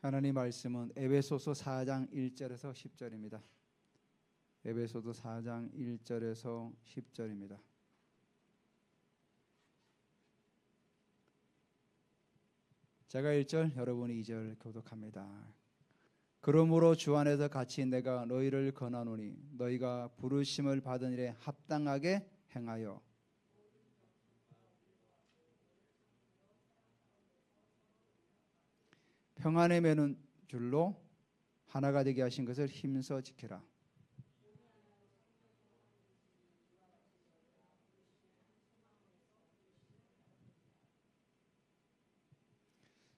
하나님 말씀은 에베소서 4장 1절에서 10절입니다. 에베소서 4장 1절에서 10절입니다. 제가 1절, 여러분이 2절 교독합니다. 그러므로 주 안에서 같이 내가 너희를 권하노니 너희가 부르심을 받은 일에 합당하게 행하여 평안에 매는 줄로 하나가 되게 하신 것을 힘써 지켜라.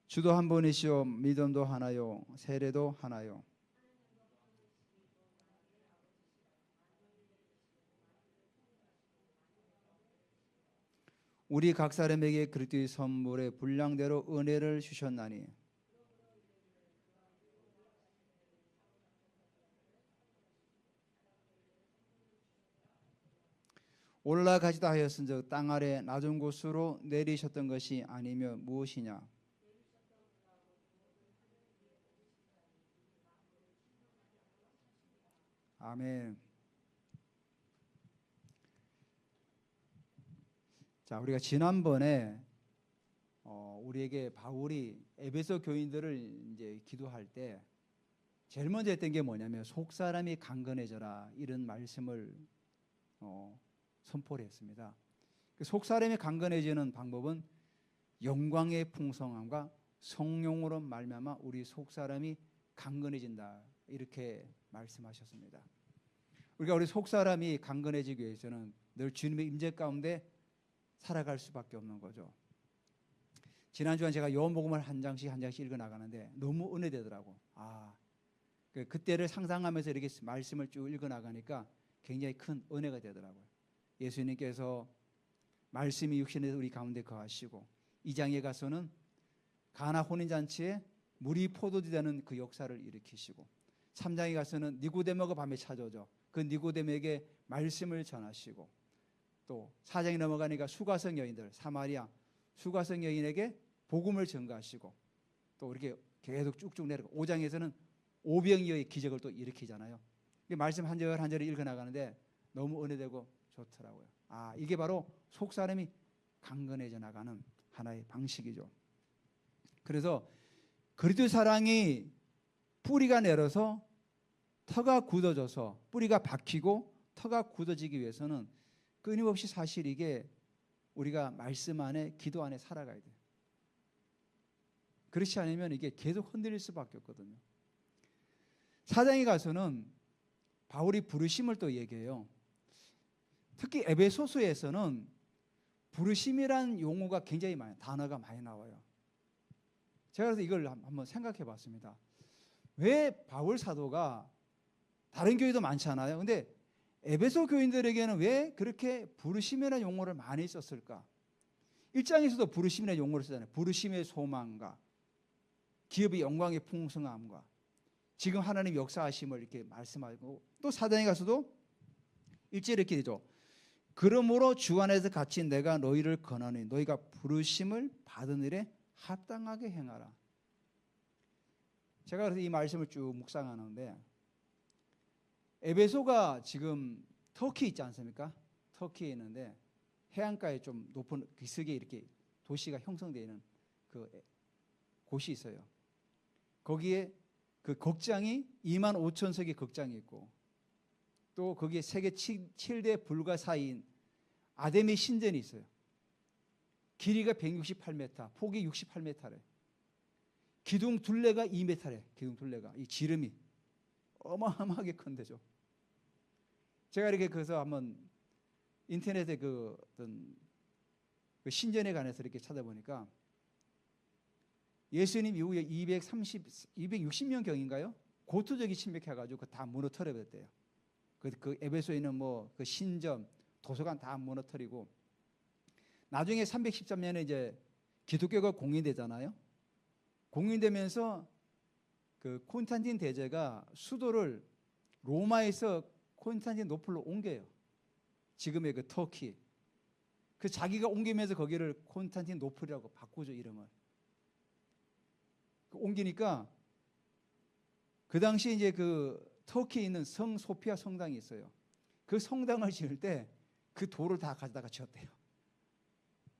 주도 한 분이시요 믿음도 하나요 세례도 하나요. 우리 각 사람에게 그리스도의 선물의 분량대로 은혜를 주셨나니 올라가지다 하였은즉 땅 아래 낮은 곳으로 내리셨던 것이 아니며 무엇이냐. 아멘. 자, 우리가 지난번에 우리에게 바울이 에베소 교인들을 이제 기도할 때 제일 먼저 했던 게 뭐냐면 속 사람이 강건해져라 이런 말씀을 선포를 했습니다. 속 사람이 강건해지는 방법은 영광의 풍성함과 성령으로 말미암아 우리 속 사람이 강건해진다 이렇게 말씀하셨습니다. 우리 속 사람이 강건해지기 위해서는 늘 주님의 임재 가운데 살아갈 수밖에 없는 거죠. 지난주에 제가 요한복음을 한 장씩 읽어 나가는데 너무 은혜되더라고. 그때를 상상하면서 이렇게 말씀을 쭉 읽어 나가니까 굉장히 큰 은혜가 되더라고요. 예수님께서 말씀이 육신에서 우리 가운데 거하시고 2장에 가서는 가나 혼인잔치에 물이 포도주 되는 그 역사를 일으키시고 3장에 가서는 니고데모가 밤에 찾아오죠. 그 니고데모에게 말씀을 전하시고 또 4장에 넘어가니까 수가성 여인들 사마리아 수가성 여인에게 복음을 전가하시고 또 이렇게 계속 쭉쭉 내려가 5장에서는 오병이어의 기적을 또 일으키잖아요. 말씀 한 절 한 절을 읽어 나가는데 너무 은혜되고 좋더라고요. 이게 바로 속 사람이 강건해져 나가는 하나의 방식이죠. 그래서 그리스도 사랑이 뿌리가 내려서 터가 굳어져서 뿌리가 박히고 터가 굳어지기 위해서는 끊임없이 사실 이게 우리가 말씀 안에 기도 안에 살아가야 돼요. 그렇지 않으면 이게 계속 흔들릴 수밖에 없거든요. 사장에 가서는 바울이 부르심을 또 얘기해요. 특히 에베소서에서는 부르심이란 용어가 굉장히 많아요. 단어가 많이 나와요. 제가 그래서 이걸 한번 생각해 봤습니다. 왜 바울 사도가 다른 교회도 많잖아요. 근데 에베소 교인들에게는 왜 그렇게 부르심이라는 용어를 많이 썼을까? 1장에서도 부르심이라는 용어를 쓰잖아요. 부르심의 소망과 기업의 영광의 풍성함과 지금 하나님 역사하심을 이렇게 말씀하고 또 4장에 가서도 1절에 이렇게 되죠. 그러므로 주 안에서 같이 내가 너희를 권하니 너희가 부르심을 받은 일에 합당하게 행하라. 제가 그래서 이 말씀을 쭉 묵상하는데 에베소가 지금 터키 있지 않습니까? 터키에 있는데 해안가에 좀 높은 비스게 이렇게 도시가 형성되어 있는 그 곳이 있어요. 거기에 그 극장이 25,000석의 극장이 있고 또 거기에 세계 7대 불가사의인 아데미 신전이 있어요. 길이가 168m, 폭이 68m래. 기둥 둘레가 2m래. 기둥 둘레가 이 지름이 어마어마하게 큰 데죠. 제가 이렇게 그래서 한번 인터넷에 그 어떤 그 신전에 관해서 이렇게 찾아보니까 예수님 이후에 260년 경인가요? 고투적이 침략해가지고 다 무너뜨려버렸대요. 그 에베소에 있는 뭐 그 신전, 도서관 다 무너뜨리고 나중에 313년에 이제 기독교가 공인되잖아요. 공인되면서 그 콘스탄틴 대제가 수도를 로마에서 콘스탄티노플로 옮겨요. 지금의 그 터키. 그 자기가 옮기면서 거기를 콘스탄티노플이라고 바꾸죠, 이름을. 옮기니까 그 당시 이제 그 터키에 있는 성 소피아 성당이 있어요. 그 성당을 지을 때 그 돌을 다 가져다가 지었대요.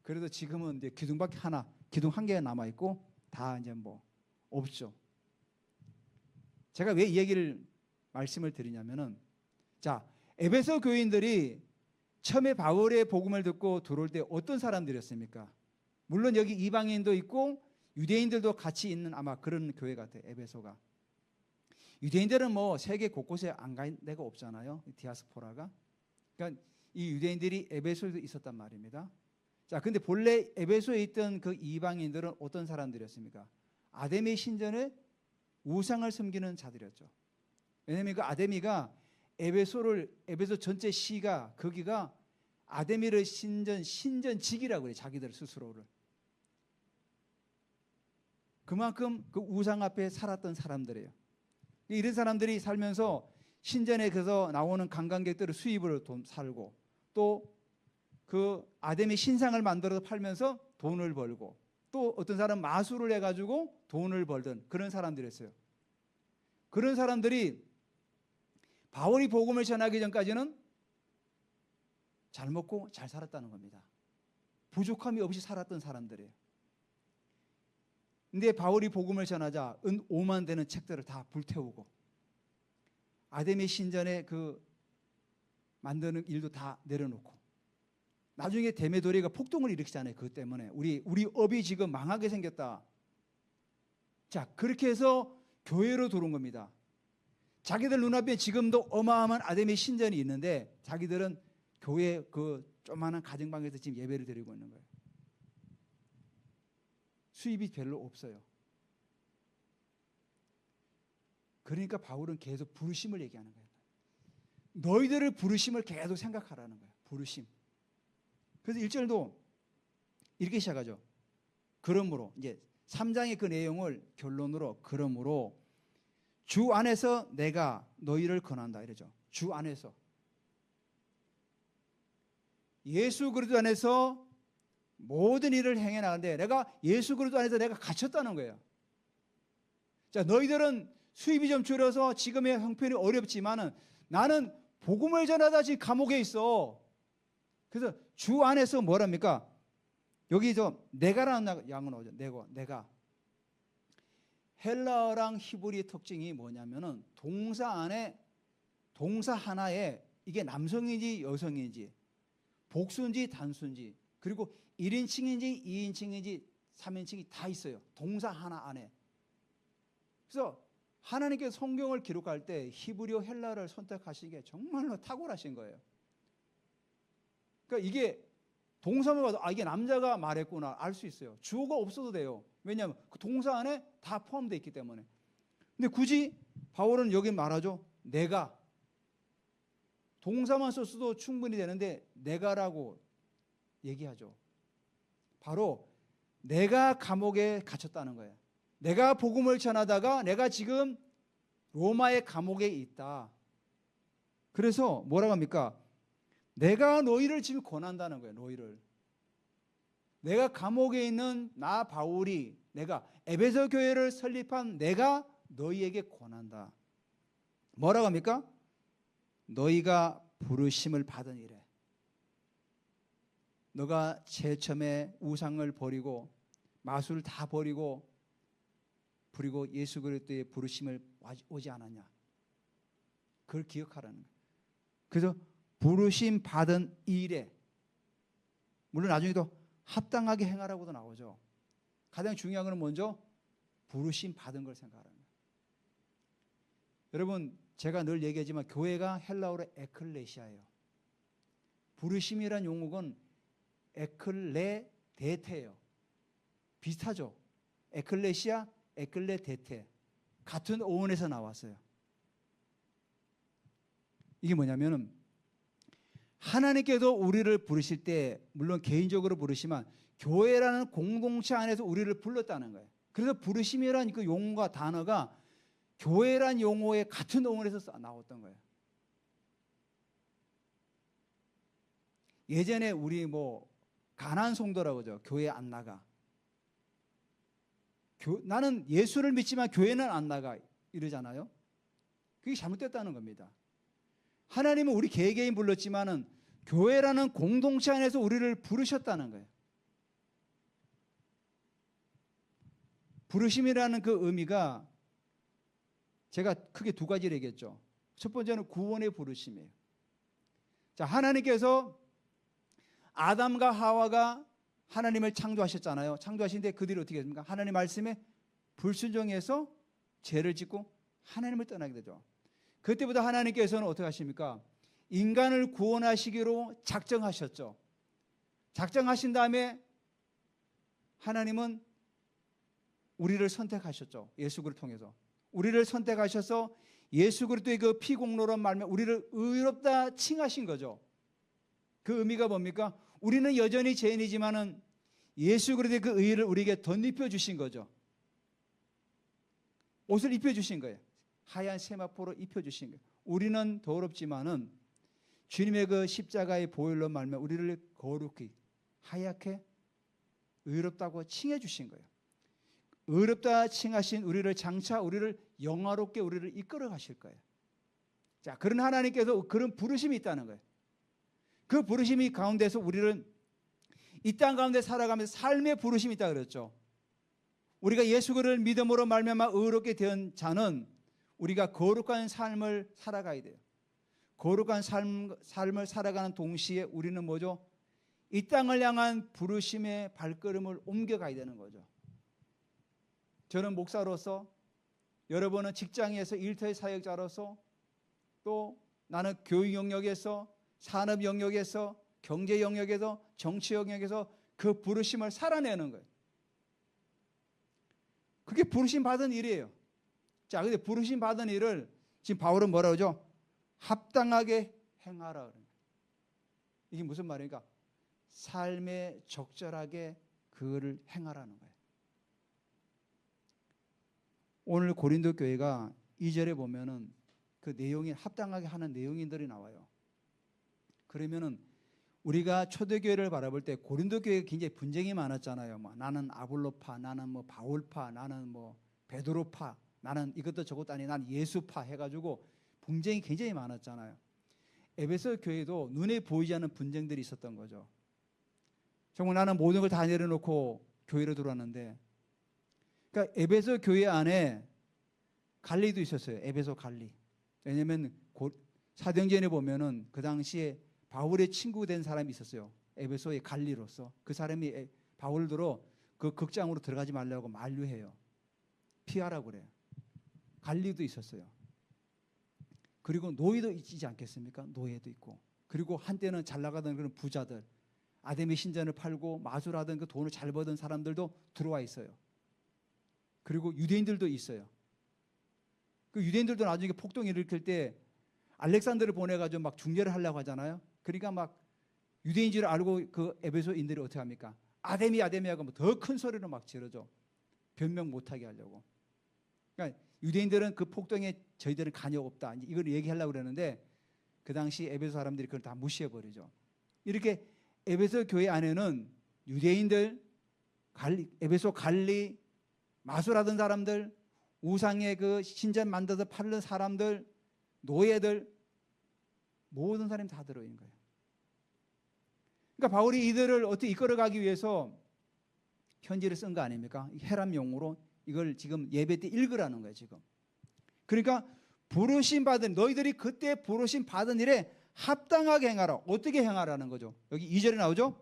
그래도 지금은 이제 기둥밖에 기둥 한 개가 남아 있고 다 이제 뭐 없죠. 제가 왜 이 얘기를 말씀을 드리냐면은, 자, 에베소 교인들이 처음에 바울의 복음을 듣고 들어올 때 어떤 사람들이었습니까? 물론 여기 이방인도 있고 유대인들도 같이 있는 아마 그런 교회 같아요. 에베소가. 유대인들은 뭐 세계 곳곳에 안 간 데가 없잖아요. 디아스포라가. 그러니까 이 유대인들이 에베소에도 있었단 말입니다. 자, 근데 본래 에베소에 있던 그 이방인들은 어떤 사람들이었습니까? 아데미 신전에 우상을 섬기는 자들이었죠. 왜냐하면 그 아데미가 에베소 전체 시가 거기가 아데미를 신전직이라고 그래요. 자기들 스스로를. 그만큼 그 우상 앞에 살았던 사람들이에요. 이런 사람들이 살면서 신전에서 나오는 관광객들을 수입으로 살고, 또 그 아데미 신상을 만들어서 팔면서 돈을 벌고, 또 어떤 사람은 마술을 해가지고 돈을 벌던 그런 사람들이었어요. 그런 사람들이 바울이 복음을 전하기 전까지는 잘 먹고 잘 살았다는 겁니다. 부족함이 없이 살았던 사람들이에요. 근데 바울이 복음을 전하자 은 5만 되는 책들을 다 불태우고 아데미 신전에 그 만드는 일도 다 내려놓고, 나중에 데메도리가 폭동을 일으키잖아요. 그것 때문에 우리 업이 지금 망하게 생겼다. 자, 그렇게 해서 교회로 들어온 겁니다. 자기들 눈앞에 지금도 어마어마한 아데미 신전이 있는데 자기들은 교회 그 조그마한 가정방에서 지금 예배를 드리고 있는 거예요. 수입이 별로 없어요. 그러니까 바울은 계속 부르심을 얘기하는 거예요. 너희들을 부르심을 계속 생각하라는 거예요. 부르심. 그래서 1절도 이렇게 시작하죠. 그러므로 이제 3장의 그 내용을 결론으로, 그러므로 주 안에서 내가 너희를 권한다 이러죠. 주 안에서. 예수 그리스도 안에서 모든 일을 행해 나가는데 내가 예수 그리스도 안에서 내가 갇혔다는 거예요. 자, 너희들은 수입이 좀 줄어서 지금의 형편이 어렵지만은 나는 복음을 전하다 지금 감옥에 있어. 그래서 주 안에서 뭐랍니까? 여기 내가라는 양은 나오죠. 내가. 헬라어랑 히브리의 특징이 뭐냐면은 동사 안에 동사 하나에 이게 남성인지 여성인지 복수인지 단수인지 그리고 1인칭인지 2인칭인지 3인칭이 다 있어요. 동사 하나 안에. 그래서 하나님께서 성경을 기록할 때 히브리어 헬라어를 선택하시기에 정말로 탁월하신 거예요. 그러니까 이게 동사만 봐도 이게 남자가 말했구나 알 수 있어요. 주어가 없어도 돼요. 왜냐하면 그 동사 안에 다 포함되어 있기 때문에. 근데 굳이 바울은 여기 말하죠. 내가. 동사만 썼어도 충분히 되는데 내가라고 얘기하죠. 바로 내가 감옥에 갇혔다는 거예요. 내가 복음을 전하다가 내가 지금 로마의 감옥에 있다. 그래서 뭐라고 합니까? 내가 너희를 지금 권한다는 거예요. 너희를. 내가 감옥에 있는 나 바울이 내가 에베소 교회를 설립한 내가 너희에게 권한다. 뭐라고 합니까? 너희가 부르심을 받은 이래. 너가 제일 처음에 우상을 버리고 마술을 다 버리고 그리고 예수 그리스도의 부르심을 오지 않았냐. 그걸 기억하라는 거예요. 그래서 부르심 받은 일에 물론 나중에도 합당하게 행하라고도 나오죠. 가장 중요한 것은 먼저 부르심 받은 걸 생각하라는 거예요. 여러분 제가 늘 얘기하지만 교회가 헬라어로 에클레시아예요. 부르심이란 용어는 에클레데테예요. 비슷하죠. 에클레시아, 에클레데테 같은 어원에서 나왔어요. 이게 뭐냐면은 하나님께서 우리를 부르실 때 물론 개인적으로 부르시지만 교회라는 공동체 안에서 우리를 불렀다는 거예요. 그래서 부르심이라는 그 용어가 단어가 교회란 용어의 같은 어원에서 나왔던 거예요. 예전에 우리 가난 성도라고 하죠. 교회 안 나가. 나는 예수를 믿지만 교회는 안 나가 이러잖아요. 그게 잘못됐다는 겁니다. 하나님은 우리 개개인 불렀지만은 교회라는 공동체 안에서 우리를 부르셨다는 거예요. 부르심이라는 그 의미가 제가 크게 두 가지를 얘기했죠. 첫 번째는 구원의 부르심이에요. 자, 하나님께서 아담과 하와가 하나님을 창조하셨잖아요. 창조하시는데 그들이 어떻게 했습니까? 하나님 말씀에 불순종해서 죄를 짓고 하나님을 떠나게 되죠. 그때부터 하나님께서는 어떻게 하십니까? 인간을 구원하시기로 작정하셨죠. 작정하신 다음에 하나님은 우리를 선택하셨죠. 예수 그리스도를 통해서. 우리를 선택하셔서 예수 그리스도의 그 피공로로 말미암아 우리를 의롭다 칭하신 거죠. 그 의미가 뭡니까? 우리는 여전히 죄인이지만은 예수 그리스도의 그 의를 우리에게 덧입혀 주신 거죠. 옷을 입혀 주신 거예요. 하얀 세마포로 입혀 주신 거예요. 우리는 더럽지만은 주님의 그 십자가의 보혈로 말미암아 우리를 거룩히 하얗게 의롭다고 칭해 주신 거예요. 의롭다 칭하신 우리를 장차 우리를 영화롭게 우리를 이끌어 가실 거예요. 자, 그런 하나님께서 그런 부르심이 있다는 거예요. 그 부르심이 가운데서 우리를 이 땅 가운데 살아가면서 삶의 부르심이 있다 그랬죠. 우리가 예수 그리스도를 믿음으로 말미암아 의롭게 된 자는 우리가 거룩한 삶을 살아가야 돼요. 거룩한 삶을 살아가는 동시에 우리는 뭐죠? 이 땅을 향한 부르심의 발걸음을 옮겨가야 되는 거죠. 저는 목사로서, 여러분은 직장에서 일터의 사역자로서, 또 나는 교육 영역에서, 산업 영역에서, 경제 영역에서, 정치 영역에서 그 부르심을 살아내는 거예요. 그게 부르심 받은 일이에요. 자, 근데 부르심 받은 일을 지금 바울은 뭐라 그러죠? 합당하게 행하라. 이게 무슨 말입니까? 삶에 적절하게 그거를 행하라는 거예요. 오늘 고린도 교회가 2절에 보면은 그 내용이 합당하게 하는 내용인들이 나와요. 그러면은 우리가 초대교회를 바라볼 때 고린도 교회가 굉장히 분쟁이 많았잖아요. 뭐 나는 아볼로파, 나는 뭐 바울파, 나는 뭐 베드로파, 나는 이것도 저것도 아니, 난 예수파 해가지고 분쟁이 굉장히 많았잖아요. 에베소 교회도 눈에 보이지 않는 분쟁들이 있었던 거죠. 정말 나는 모든 걸 다 내려놓고 교회로 들어왔는데, 그러니까 에베소 교회 안에 갈리도 있었어요. 에베소 갈리. 왜냐하면 사도행전에 보면은 그 당시에 바울의 친구 된 사람이 있었어요. 에베소의 갈리로서. 그 사람이 바울들로 그 극장으로 들어가지 말라고 만류해요. 피하라고 그래요. 갈리도 있었어요. 그리고 노예도 있지 않겠습니까? 노예도 있고. 그리고 한때는 잘 나가던 그런 부자들, 아데미 신전을 팔고 마술하던 그 돈을 잘 벌던 사람들도 들어와 있어요. 그리고 유대인들도 있어요. 그 유대인들도 나중에 폭동을 일으킬 때 알렉산더를 보내가지고 막 중재를 하려고 하잖아요. 그러니까 막 유대인 줄 알고 그 에베소인들이 어떻게 합니까? 아데미하고 뭐 더 큰 소리로 막 지르죠. 변명 못하게 하려고. 그러니까 유대인들은 그 폭동에 저희들은 관여 없다. 이걸 얘기하려고 그러는데 그 당시 에베소 사람들이 그걸 다 무시해버리죠. 이렇게 에베소 교회 안에는 유대인들, 에베소 갈리, 마술하던 사람들, 우상의 그 신전 만들어서 팔는 사람들, 노예들, 모든 사람이 다 들어있는 거예요. 그러니까 바울이 이들을 어떻게 이끌어가기 위해서 편지를 쓴 거 아닙니까? 혈압용으로 이걸 지금 예배 때 읽으라는 거예요, 지금. 그러니까 부르심 받은, 너희들이 그때 부르심 받은 일에 합당하게 행하라. 어떻게 행하라는 거죠? 여기 2절에 나오죠?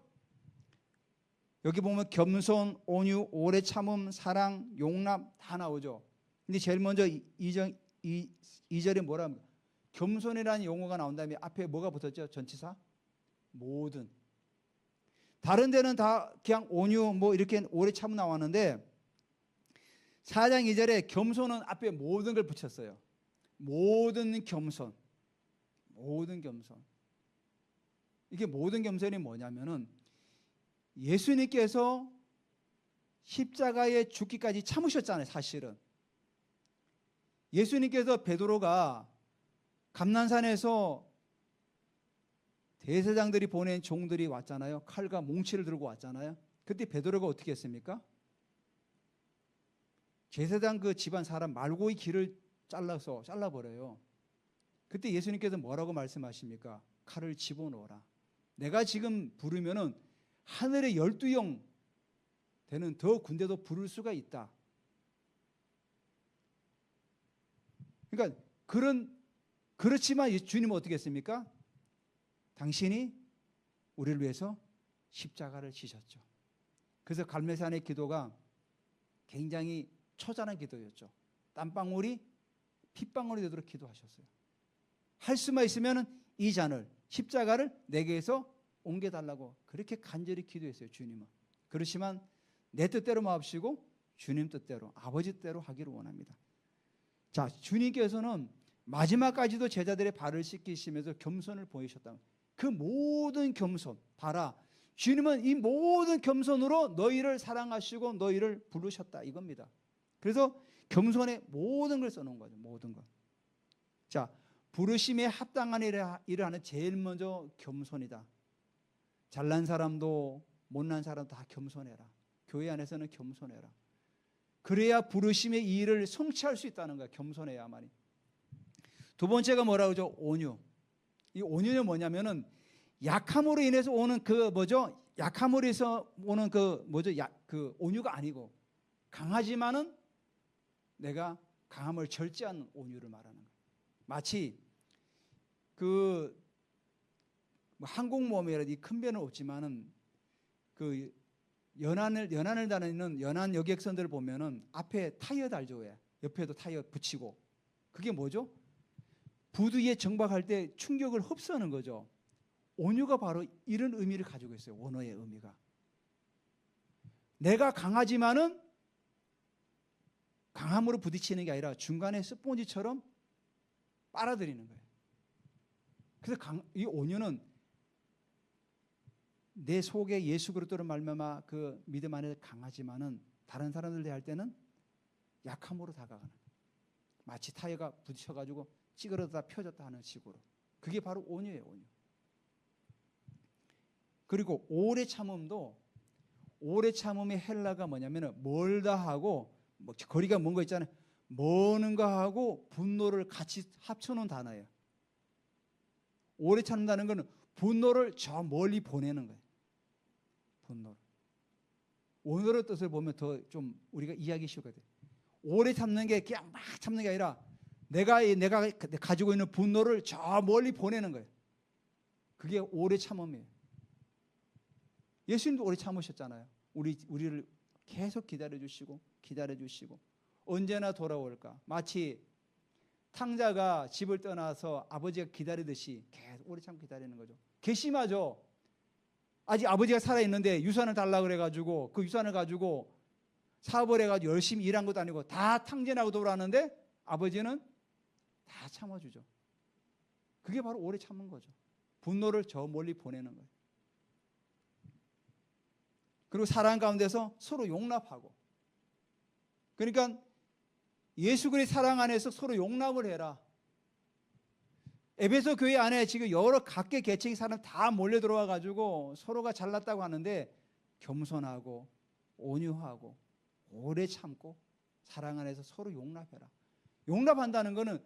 여기 보면 겸손, 온유, 오래 참음, 사랑, 용납 다 나오죠. 근데 제일 먼저 2절에 뭐라 합니까? 겸손이라는 용어가 나온 다음에 앞에 뭐가 붙었죠? 전치사? 모든. 다른 데는 다 그냥 온유 뭐 이렇게 오래 참음 나왔는데 4장 2절에 겸손은 앞에 모든 걸 붙였어요. 모든 겸손. 모든 겸손. 이게 모든 겸손이 뭐냐면은 예수님께서 십자가에 죽기까지 참으셨잖아요, 사실은. 예수님께서 베드로가 감난산에서 대제사장들이 보낸 종들이 왔잖아요. 칼과 몽치를 들고 왔잖아요. 그때 베드로가 어떻게 했습니까? 제사장 그 집안 사람 말고의 길을 잘라버려요. 그때 예수님께서 뭐라고 말씀하십니까? 칼을 집어넣어라. 내가 지금 부르면은 하늘의 12영 되는 더 군대도 부를 수가 있다. 그러니까 그렇지만 주님은 어떻게 했습니까? 당신이 우리를 위해서 십자가를 지셨죠. 그래서 갈매산의 기도가 굉장히 처절한 기도였죠. 땀방울이 핏방울이 되도록 기도하셨어요. 할 수만 있으면 이 잔을 십자가를 내게서 옮겨달라고 그렇게 간절히 기도했어요. 주님은. 그렇지만 내 뜻대로 마옵시고 주님 뜻대로 아버지 뜻대로 하기를 원합니다. 자, 주님께서는 마지막까지도 제자들의 발을 씻기시면서 겸손을 보이셨다. 그 모든 겸손 봐라. 주님은 이 모든 겸손으로 너희를 사랑하시고 너희를 부르셨다 이겁니다. 그래서 겸손의 모든 걸 써놓은 거죠. 모든 것. 자, 부르심에 합당한 일을 하는 제일 먼저 겸손이다. 잘난 사람도 못난 사람도 다 겸손해라. 교회 안에서는 겸손해라. 그래야 부르심의 이 일을 성취할 수 있다는 거야. 겸손해야만이. 두 번째가 뭐라고 하죠? 온유. 이 온유는 뭐냐면은 약함으로 인해서 오는 그 뭐죠? 약함으로 해서 오는 그 뭐죠? 그 온유가 아니고 강하지만은 내가 강함을 절제하는 온유를 말하는 거예요. 마치 그 항공모함이라든지 큰 배는 없지만은 그 연안을 다니는 연안 여객선들을 보면은 앞에 타이어 달죠. 왜? 옆에도 타이어 붙이고. 그게 뭐죠? 부두 위에 정박할 때 충격을 흡수하는 거죠. 온유가 바로 이런 의미를 가지고 있어요. 원어의 의미가. 내가 강하지만은 강함으로 부딪히는 게 아니라 중간에 스폰지처럼 빨아들이는 거예요. 그래서 이 온유는 내 속에 예수 그리스도로 말미암아 그 믿음 안에 강하지만은 다른 사람들 대할 때는 약함으로 다가가는 거예요. 마치 타이어가 부딪혀가지고 찌그러다 펴졌다 하는 식으로. 그게 바로 온유예요. 온유. 그리고 오래 참음도 오래 참음의 헬라가 뭐냐면은 멀다 하고 뭐 거리가 먼 거 있잖아요. 머는 거하고 분노를 같이 합쳐놓은 단어예요. 오래 참는다는 것은 분노를 저 멀리 보내는 거예요. 분노를. 오늘의 뜻을 보면 더 좀 우리가 이해하기 쉽거든요. 오래 참는 게 그냥 막 참는 게 아니라 내가 가지고 있는 분노를 저 멀리 보내는 거예요. 그게 오래 참음이에요. 예수님도 오래 참으셨잖아요. 우리를 계속 기다려주시고 언제나 돌아올까. 마치 탕자가 집을 떠나서 아버지가 기다리듯이 계속 오래 참고 기다리는 거죠. 괘씸하죠. 아직 아버지가 살아있는데 유산을 달라고 그래가지고 그 유산을 가지고 사업을 해가지고 열심히 일한 것도 아니고 다 탕진하고 돌아왔는데 아버지는 다 참아주죠. 그게 바로 오래 참는 거죠. 분노를 저 멀리 보내는 거예요. 그리고 사랑 가운데서 서로 용납하고. 그러니까 예수 그리스도의 사랑 안에서 서로 용납을 해라. 에베소 교회 안에 지금 여러 각계 계층의 사람 다 몰려 들어와 가지고 서로가 잘났다고 하는데 겸손하고 온유하고 오래 참고 사랑 안에서 서로 용납해라. 용납한다는 것은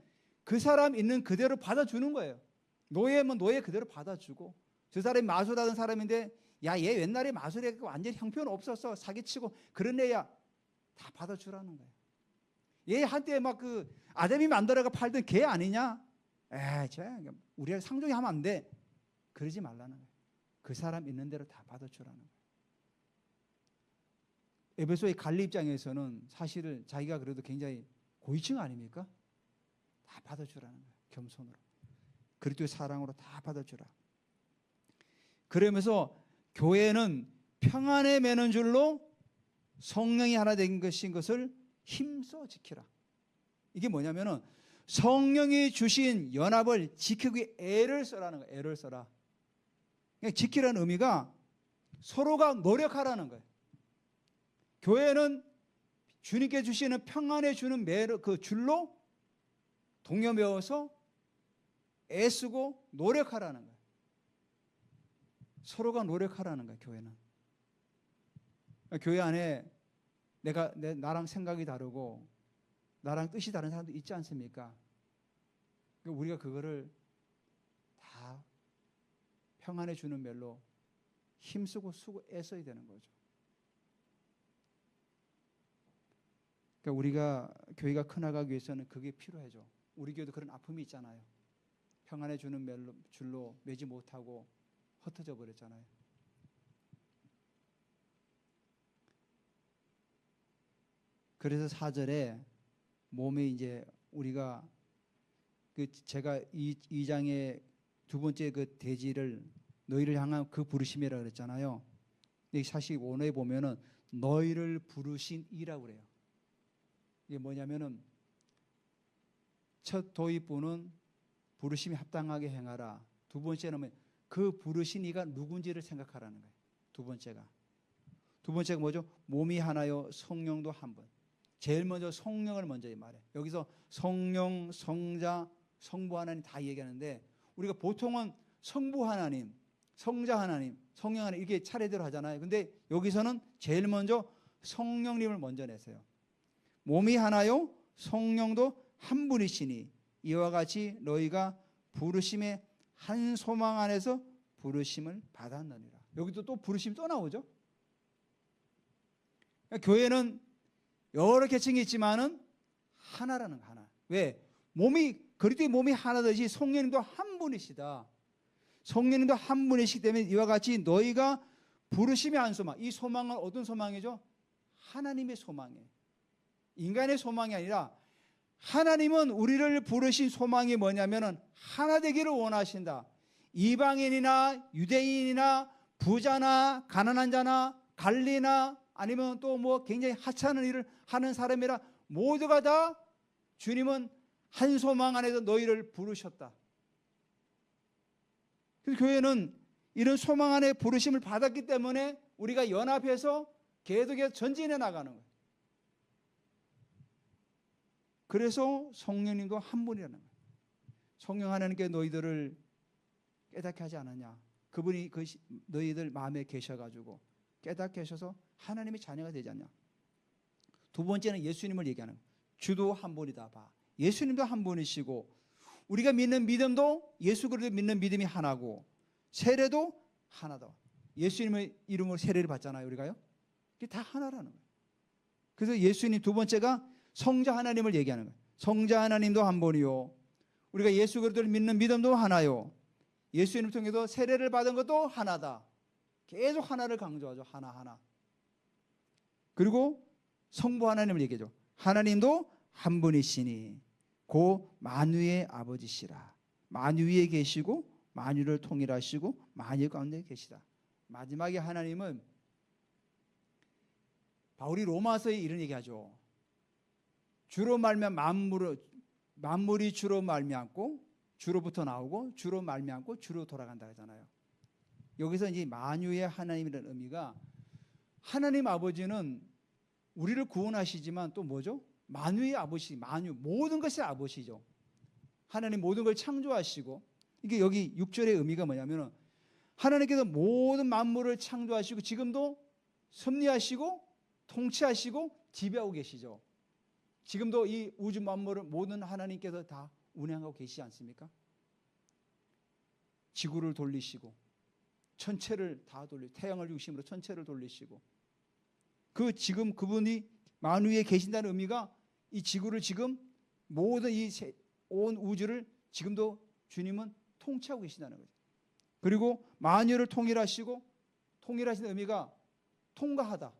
그 사람 있는 그대로 받아주는 거예요. 노예면 노예 그대로 받아주고 저 사람이 마술하던 사람인데 야, 얘 옛날에 마술했고 완전히 형편 없었어. 사기치고 그런 애야. 다 받아주라는 거예요. 얘 한때 막 그 아담이 만들어가 팔던 개 아니냐? 우리가 상종이 하면 안 돼. 그러지 말라는 거예요. 그 사람 있는 대로 다 받아주라는 거예요. 에베소의 관리 입장에서는 사실은 자기가 그래도 굉장히 고위층 아닙니까? 다 받아주라는 거예요. 겸손으로. 그리스도의 사랑으로 다 받아주라. 그러면서 교회는 평안에 매는 줄로 성령이 하나 된 것을 힘써 지키라. 이게 뭐냐면은 성령이 주신 연합을 지키기 위해 애를 써라는 거예요. 애를 써라. 그러니까 지키라는 의미가 서로가 노력하라는 거예요. 교회는 주님께 주시는 평안에 주는 그 줄로 동요매어서 애쓰고 노력하라는 거예요. 서로가 노력하라는 거예요. 교회는. 교회 안에 나랑 생각이 다르고 나랑 뜻이 다른 사람도 있지 않습니까? 우리가 그거를 다 평안해 주는 멜로 힘쓰고 애써야 되는 거죠. 그러니까 우리가 교회가 커나가기 위해서는 그게 필요하죠. 우리 교회도 그런 아픔이 있잖아요. 평안해 주는 줄로 매지 못하고 흩어져 버렸잖아요. 그래서 4절에 몸에 이제 우리가 제가 이 2장의 두 번째 그 대지를 너희를 향한 그 부르심이라 그랬잖아요. 여기 45번에 보면은 너희를 부르신 이라고 그래요. 이게 뭐냐면은 첫 도입부는 부르심이 합당하게 행하라. 두 번째는 그 부르신 이가 누군지를 생각하라는 거예요. 두 번째가 뭐죠? 몸이 하나요, 성령도 한 분. 제일 먼저 성령을 먼저 말해. 여기서 성령, 성자, 성부 하나님 다 얘기하는데 우리가 보통은 성부 하나님, 성자 하나님, 성령 하나님 이렇게 차례대로 하잖아요. 근데 여기서는 제일 먼저 성령님을 먼저 내세요. 몸이 하나요, 성령도 한 분이시니 이와 같이 너희가 부르심의 한 소망 안에서 부르심을 받았느니라. 여기도 또 부르심 또 나오죠. 그러니까 교회는 여러 계층이 있지만은 하나라는 거, 하나. 왜? 그리스도의 몸이 하나듯이 성령님도 한 분이시다. 성령님도 한 분이시기 때문에 이와 같이 너희가 부르심의 한 소망. 이 소망은 어떤 소망이죠? 하나님의 소망이에요. 인간의 소망이 아니라 하나님은 우리를 부르신 소망이 뭐냐면은 하나 되기를 원하신다. 이방인이나 유대인이나 부자나 가난한 자나 관리나 아니면 또 뭐 굉장히 하찮은 일을 하는 사람이라 모두가 다 주님은 한 소망 안에서 너희를 부르셨다. 그래서 교회는 이런 소망 안에 부르심을 받았기 때문에 우리가 연합해서 계속해서 전진해 나가는 거예요. 그래서 성령님도 한 분이라는 거예요. 성령 하나님께 너희들을 깨닫게 하지 않았냐. 그분이 너희들 마음에 계셔가지고 깨닫게 하셔서 하나님의 자녀가 되지 않냐. 두 번째는 예수님을 얘기하는 거예요. 주도 한 분이다. 봐. 예수님도 한 분이시고 우리가 믿는 믿음도 예수 그리스도 믿는 믿음이 하나고 세례도 하나다. 예수님의 이름으로 세례를 받잖아요. 우리가요. 이게 다 하나라는 거예요. 그래서 예수님 두 번째가 성자 하나님을 얘기하는 거예요. 성자 하나님도 한 분이요. 우리가 예수 그리스도를 믿는 믿음도 하나요. 예수님을 통해서 세례를 받은 것도 하나다. 계속 하나를 강조하죠. 하나. 그리고 성부 하나님을 얘기하죠. 하나님도 한 분이시니 고 만유의 아버지시라. 만유에 계시고 만유를 통일하시고 만유 가운데 계시다. 마지막에 하나님은 바울이 로마서에 이런 얘기하죠. 주로 말미암아 만물이 주로 말미암고 주로부터 나오고 주로 말미암고 주로 돌아간다 하잖아요. 여기서 이제 만유의 하나님이라는 의미가 하나님 아버지는 우리를 구원하시지만 또 뭐죠? 만유의 아버지, 만유 모든 것의 아버지죠. 하나님 모든 걸 창조하시고 이게 여기 6절의 의미가 뭐냐면은 하나님께서 모든 만물을 창조하시고 지금도 섭리하시고 통치하시고 지배하고 계시죠. 지금도 이 우주 만물을 모든 하나님께서 다 운행하고 계시지 않습니까? 지구를 돌리시고 천체를 다 태양을 중심으로 천체를 돌리시고 지금 그분이 만유에 계신다는 의미가 이 지구를 지금 모든 온 우주를 지금도 주님은 통치하고 계신다는 거죠. 그리고 만유를 통일하시는 의미가 통과하다.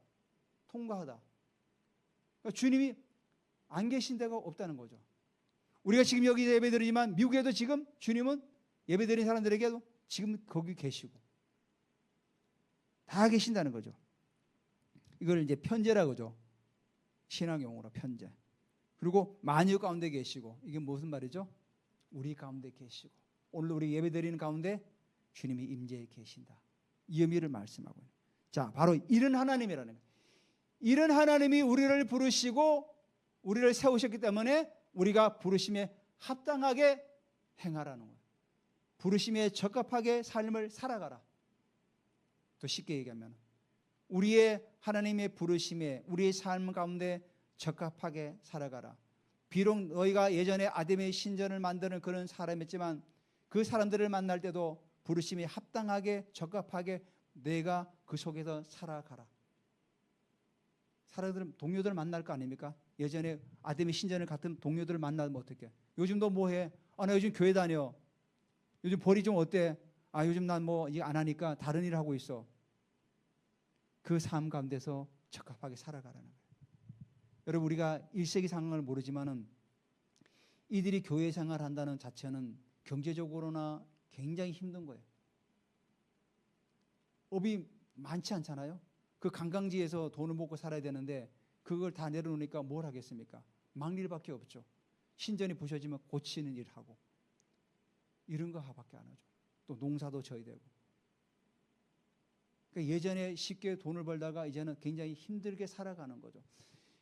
그러니까 주님이 안 계신 데가 없다는 거죠. 우리가 지금 여기 예배드리지만 미국에도 지금 주님은 예배드리는 사람들에게도 지금 거기 계시고 다 계신다는 거죠. 이걸 이제 편재라고 하죠. 신앙 용어로 편재. 그리고 만유 가운데 계시고 이게 무슨 말이죠? 우리 가운데 계시고 오늘 우리 예배드리는 가운데 주님이 임재해 계신다. 이 의미를 말씀하고 있는. 자, 바로 이런 하나님이라는 거예요. 이런 하나님이 우리를 부르시고 우리를 세우셨기 때문에 우리가 부르심에 합당하게 행하라는 거예요. 부르심에 적합하게 삶을 살아가라. 또 쉽게 얘기하면 우리의 하나님의 부르심에 우리의 삶 가운데 적합하게 살아가라. 비록 너희가 예전에 아담의 신전을 만드는 그런 사람이었지만 그 사람들을 만날 때도 부르심이 합당하게 적합하게 내가 그 속에서 살아가라. 사람들은 동료들 만날 거 아닙니까? 예전에 아담의 신전을 같은 동료들을 만나면 어떻게? 요즘 너 뭐해? 나 요즘 교회 다녀. 요즘 벌이 좀 어때? 요즘 난 뭐 이거 안 하니까 다른 일을 하고 있어. 그 삶 가운데서 적합하게 살아가라는 거예요. 여러분, 우리가 1세기 상황을 모르지만은 이들이 교회 생활을 한다는 자체는 경제적으로나 굉장히 힘든 거예요. 업이 많지 않잖아요. 그 관광지에서 돈을 먹고 살아야 되는데 그걸 다 내려놓으니까 뭘 하겠습니까? 막일밖에 없죠. 신전이 부셔지면 고치는 일 하고 이런 거밖에 안 하죠. 또 농사도 져야 되고. 그러니까 예전에 쉽게 돈을 벌다가 이제는 굉장히 힘들게 살아가는 거죠.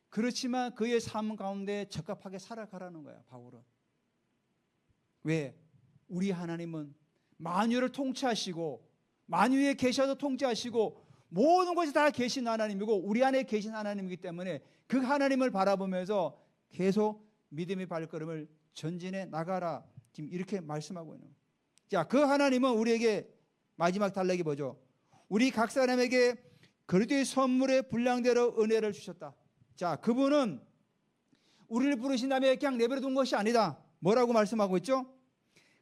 그렇지만 그의 삶 가운데 적합하게 살아가라는 거야, 바울은. 왜? 우리 하나님은 만유를 통치하시고 만유에 계셔서 통치하시고 모든 것이 다 계신 하나님이고 우리 안에 계신 하나님이기 때문에 그 하나님을 바라보면서 계속 믿음의 발걸음을 전진해 나가라. 지금 이렇게 말씀하고 있는 거예요. 자, 그 하나님은 우리에게 마지막 단락이 뭐죠? 우리 각 사람에게 그리스도의 선물의 분량대로 은혜를 주셨다. 자, 그분은 우리를 부르신 다음에 그냥 내버려 둔 것이 아니다. 뭐라고 말씀하고 있죠?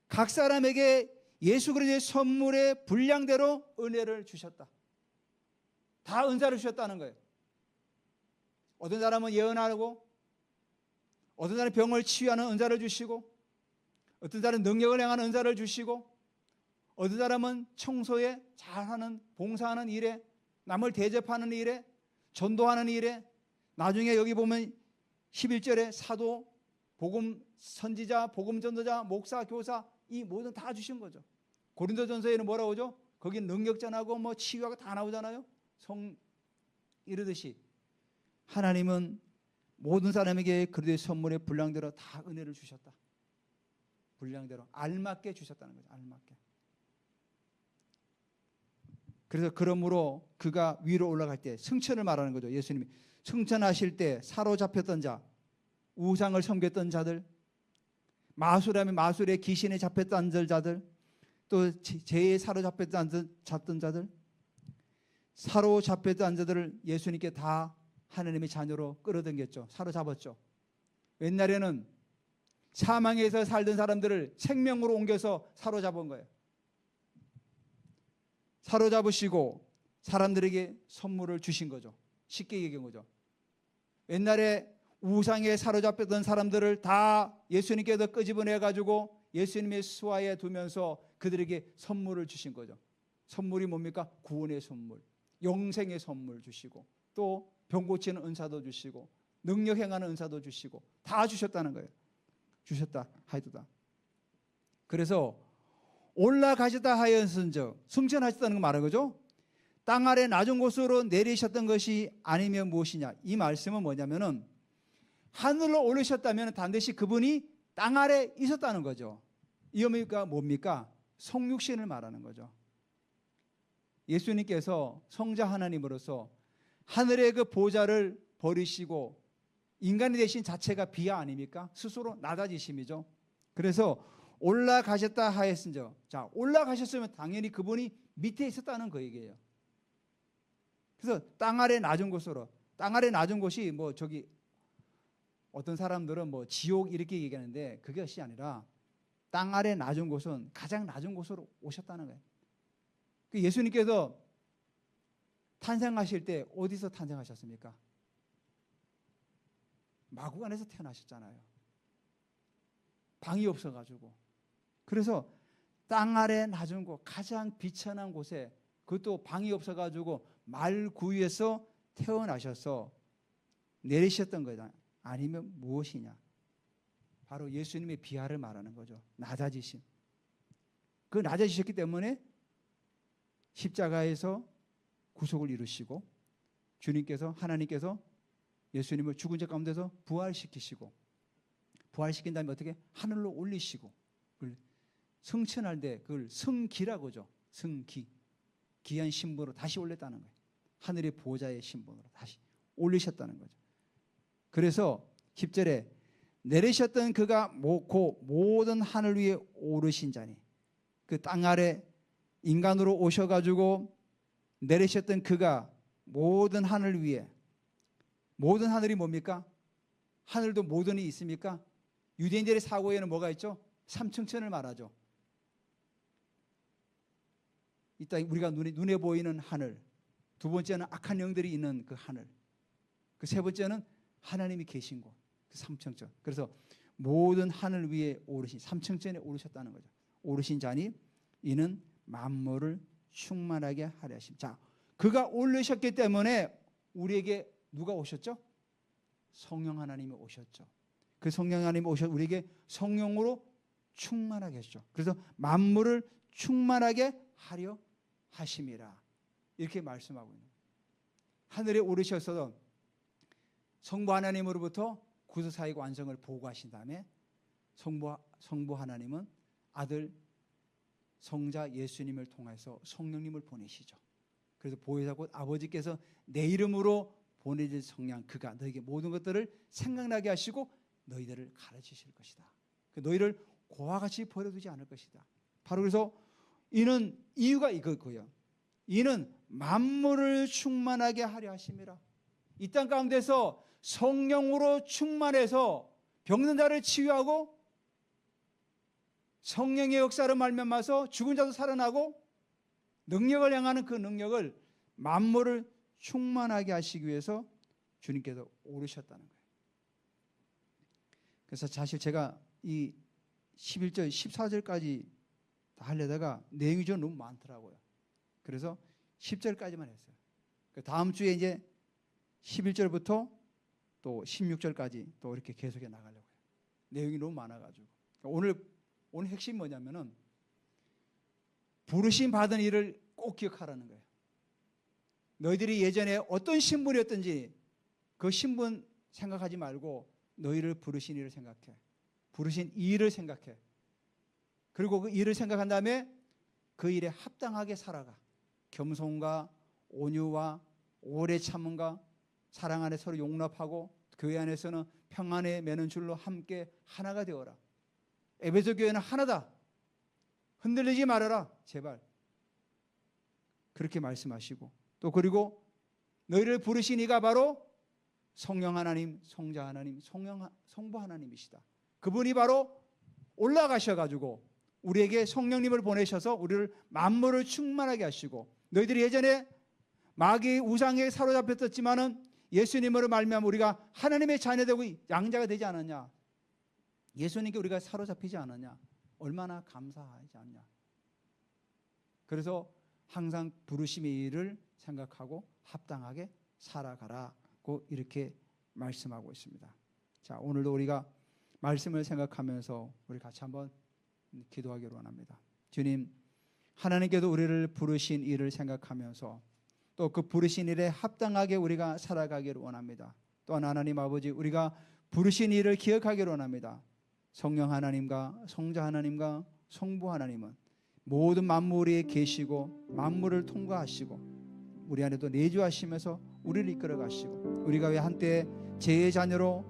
각 사람에게 예수 그리스도의 선물의 분량대로 은혜를 주셨다. 다 은사를 주셨다는 거예요. 어떤 사람은 예언하고, 어떤 사람은 병을 치유하는 은사를 주시고, 어떤 사람은 능력을 행하는 은사를 주시고, 어떤 사람은 청소에 잘하는, 봉사하는 일에, 남을 대접하는 일에, 전도하는 일에, 나중에 여기 보면 11절에 사도, 복음 선지자, 복음 전도자, 목사, 교사 이 모든 다 주신 거죠. 고린도전서에는 뭐라고 하죠? 거기 능력 전하고 뭐 치유하고 다 나오잖아요. 이러듯이 하나님은 모든 사람에게 그리스도의 선물의 분량대로 다 은혜를 주셨다. 분량대로 알맞게 주셨다는 거죠. 알맞게. 그래서 그러므로 그가 위로 올라갈 때 승천을 말하는 거죠. 예수님이 승천하실 때 사로잡혔던 자, 우상을 섬겼던 자들, 마술하면 마술에 귀신에 잡혔던 자들, 또 죄에 사로잡혔던 자들, 사로잡혔던 자들을 예수님께 다 하나님의 자녀로 끌어당겼죠. 사로잡았죠. 옛날에는 사망에서 살던 사람들을 생명으로 옮겨서 사로잡은 거예요. 사로잡으시고 사람들에게 선물을 주신 거죠. 쉽게 얘기한 거죠. 옛날에 우상에 사로잡혔던 사람들을 다 예수님께서 끄집어내가지고 예수님의 수하에 두면서 그들에게 선물을 주신 거죠. 선물이 뭡니까? 구원의 선물, 영생의 선물 주시고 또 병 고치는 은사도 주시고 능력 행하는 은사도 주시고 다 주셨다는 거예요. 주셨다 하이도다. 그래서 올라가셨다 하였은즉 승천하셨다는 거 말하는 거죠. 땅 아래 낮은 곳으로 내리셨던 것이 아니면 무엇이냐. 이 말씀은 뭐냐면은 하늘로 올리셨다면 반드시 그분이 땅 아래 있었다는 거죠. 이 의미가 뭡니까? 성육신을 말하는 거죠. 예수님께서 성자 하나님으로서 하늘의 그 보좌를 버리시고 인간이 되신 자체가 비하 아닙니까? 스스로 낮아지심이죠. 그래서 올라가셨다 하였은즉, 자, 올라가셨으면 당연히 그분이 밑에 있었다는 그 얘기예요. 그래서 땅 아래 낮은 곳으로, 땅 아래 낮은 곳이 뭐 저기 어떤 사람들은 뭐 지옥 이렇게 얘기하는데 그것이 아니라 땅 아래 낮은 곳은 가장 낮은 곳으로 오셨다는 거예요. 예수님께서 탄생하실 때 어디서 탄생하셨습니까? 마구간에서 태어나셨잖아요. 방이 없어가지고. 그래서 땅 아래 낮은 곳, 가장 비천한 곳에, 그것도 방이 없어가지고 말 구유에서 태어나셔서 내리셨던 거다. 아니면 무엇이냐? 바로 예수님의 비하를 말하는 거죠. 낮아지심. 그 낮아지셨기 때문에 십자가에서 구속을 이루시고 주님께서, 하나님께서 예수님을 죽은 자 가운데서 부활시키시고, 부활시킨 다음에 어떻게? 하늘로 올리시고, 승천할 때 그걸 승기라고 하죠. 승기. 귀한 신분으로 다시 올렸다는 거예요. 하늘의 보좌의 신분으로 다시 올리셨다는 거죠. 그래서 10절에 내리셨던 그가 모든 하늘 위에 오르신 자니, 그 땅 아래 인간으로 오셔가지고 내리셨던 그가 모든 하늘 위에, 모든 하늘이 뭡니까? 하늘도 모든이 있습니까? 유대인들의 사고에는 뭐가 있죠? 삼층천을 말하죠. 이따 우리가 눈에 보이는 하늘, 두 번째는 악한 영들이 있는 그 하늘, 그 세 번째는 하나님이 계신 곳, 그 삼층천. 그래서 모든 하늘 위에 오르신, 삼층천에 오르셨다는 거죠. 오르신 자니 이는 만물을 충만하게 하려 하심. 자, 그가 올르셨기 때문에 우리에게 누가 오셨죠? 성령 하나님이 오셨죠. 그 성령 하나님이 오셔서 우리에게 성령으로 충만하게 하셨죠. 그래서 만물을 충만하게 하려 하심이라, 이렇게 말씀하고 있는 거예요. 하늘에 오르셔서 성부 하나님으로부터 구속사역 완성을 보고하신 다음에 성부 하나님은 아들 성자 예수님을 통해서 성령님을 보내시죠. 그래서 보혜사 곧 아버지께서 내 이름으로 보내질 성령 그가 너에게 모든 것들을 생각나게 하시고 너희들을 가르치실 것이다. 너희를 고와 같이 버려두지 않을 것이다. 바로 그래서 이는 이유가 이거고요. 이는 만물을 충만하게 하려 하심이라. 이 땅 가운데서 성령으로 충만해서 병든 자를 치유하고 성령의 역사를 말미암아서 죽은 자도 살아나고 능력을 향하는 그 능력을 만물을 충만하게 하시기 위해서 주님께서 오르셨다는 거예요. 그래서 사실 제가 이 11절, 14절까지 다 하려다가 내용이 좀 너무 많더라고요. 그래서 10절까지만 했어요. 다음 주에 이제 11절부터 또 16절까지 또 이렇게 계속해 나가려고요. 내용이 너무 많아가지고 오늘 핵심이 뭐냐면은 부르심 받은 일을 꼭 기억하라는 거예요. 너희들이 예전에 어떤 신분이었든지 그 신분 생각하지 말고 너희를 부르신 일을 생각해. 부르신 일을 생각해. 그리고 그 일을 생각한 다음에 그 일에 합당하게 살아가. 겸손과 온유와 오래 참음과 사랑 안에 서로 용납하고 교회 안에서는 평안에 매는 줄로 함께 하나가 되어라. 에베소 교회는 하나다. 흔들리지 말아라. 제발. 그렇게 말씀하시고 또 그리고 너희를 부르신 이가 바로 성령 하나님, 성자 하나님, 성부 하나님이시다. 그분이 바로 올라가셔가지고 우리에게 성령님을 보내셔서 우리를 만물을 충만하게 하시고 너희들이 예전에 마귀 우상에 사로잡혔었지만은 예수님으로 말미암아 우리가 하나님의 자녀되고 양자가 되지 않았냐? 예수님께 우리가 사로잡히지 않았냐? 얼마나 감사하지 않냐? 그래서 항상 부르심의 일을 생각하고 합당하게 살아가라고 이렇게 말씀하고 있습니다. 자, 오늘도 우리가 말씀을 생각하면서 우리 같이 한번 기도하기로 원합니다. 주님, 하나님께도 우리를 부르신 일을 생각하면서 또 그 부르신 일에 합당하게 우리가 살아가기를 원합니다. 또한 하나님 아버지, 우리가 부르신 일을 기억하기를 원합니다. 성령 하나님과 성자 하나님과 성부 하나님은 모든 만물에 계시고 만물을 통과하시고 우리 안에도 내주하시면서 우리를 이끌어 가시고 우리가 왜 한때 죄의 자녀로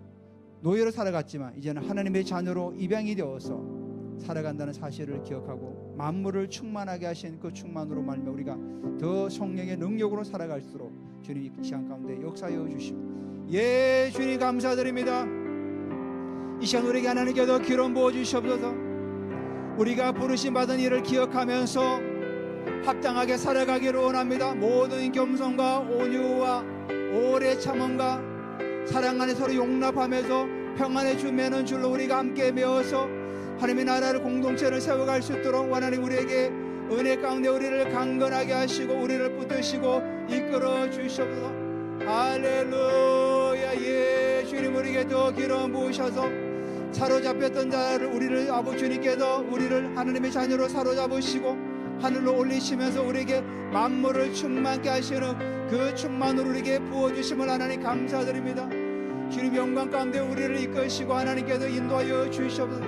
노예로 살아갔지만 이제는 하나님의 자녀로 입양이 되어서 살아간다는 사실을 기억하고 만물을 충만하게 하신 그 충만으로 말미암아 우리가 더 성령의 능력으로 살아갈수록 주님 이 시간 가운데 역사하여 주시고 예 주님 감사드립니다. 이 시간 우리에게 하나님께 더 기름 부어 주시옵소서. 우리가 부르심 받은 일을 기억하면서 합당하게 살아가기를 원합니다. 모든 겸손과 온유와 오래 참음과 사랑 안에 서로 용납하면서 평안의 주 매는 줄로 우리가 함께 메어서 하나님의 나라를 공동체를 세워갈 수 있도록 하나님 우리에게 은혜 가운데 우리를 강건하게 하시고 우리를 붙드시고 이끌어 주시옵소서. 할렐루야. 예 주님 우리에게 더 기름 부으셔서 사로잡혔던 자를 우리를 아버지 주님께서 우리를 하나님의 자녀로 사로잡으시고 하늘로 올리시면서 우리에게 만물을 충만케 하시는 그 충만으로 우리에게 부어주심을 하나님 감사드립니다. 주님 영광 가운데 우리를 이끄시고 하나님께서 인도하여 주시옵소서.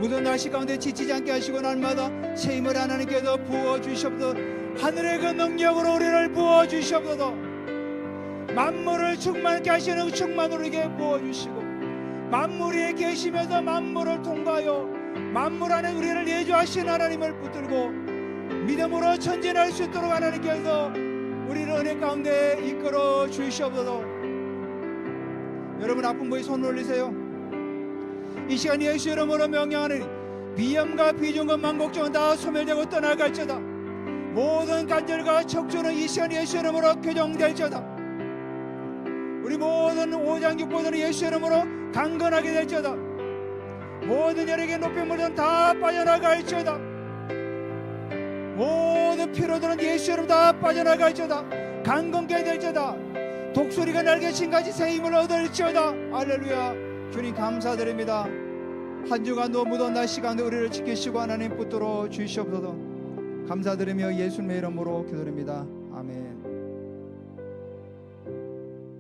모든 날씨 가운데 지치지 않게 하시고 날마다 새 힘을 하나님께서 부어주시옵소서. 하늘의 그 능력으로 우리를 부어주시옵소서. 만물을 충만케 하시는 충만으로 우리에게 부어주시고 만물 위에 계시면서 만물을 통과하여 만물 안에 우리를 내주하신 하나님을 붙들고 믿음으로 전진할 수 있도록 하나님께서 우리를 은혜 가운데 이끌어 주시옵소서. 여러분 아픈 부위 손 올리세요. 이 시간 예수 이름으로 명령하니 비염과 비중과 만곡증은 다 소멸되고 떠나갈지어다. 모든 간절과 척추는 이 시간 예수 이름으로 교정될지어다. 우리 모든 오장육부들은 예수 이름으로 강건하게 될지어다. 모든 혈액의 노폐물은 다 빠져나갈지어다. 모든 피로들은 예수 이름 다 빠져나갈지어다. 강건케 될지어다. 독수리가 날개친같이 새 힘을 얻을지어다. 할렐루야. 주님 감사드립니다. 한 주간도 무더운 날씨 가운데 우리를 지키시고 하나님 붙들어 주시옵소서. 감사드리며 예수님의 이름으로 기도드립니다. 아멘.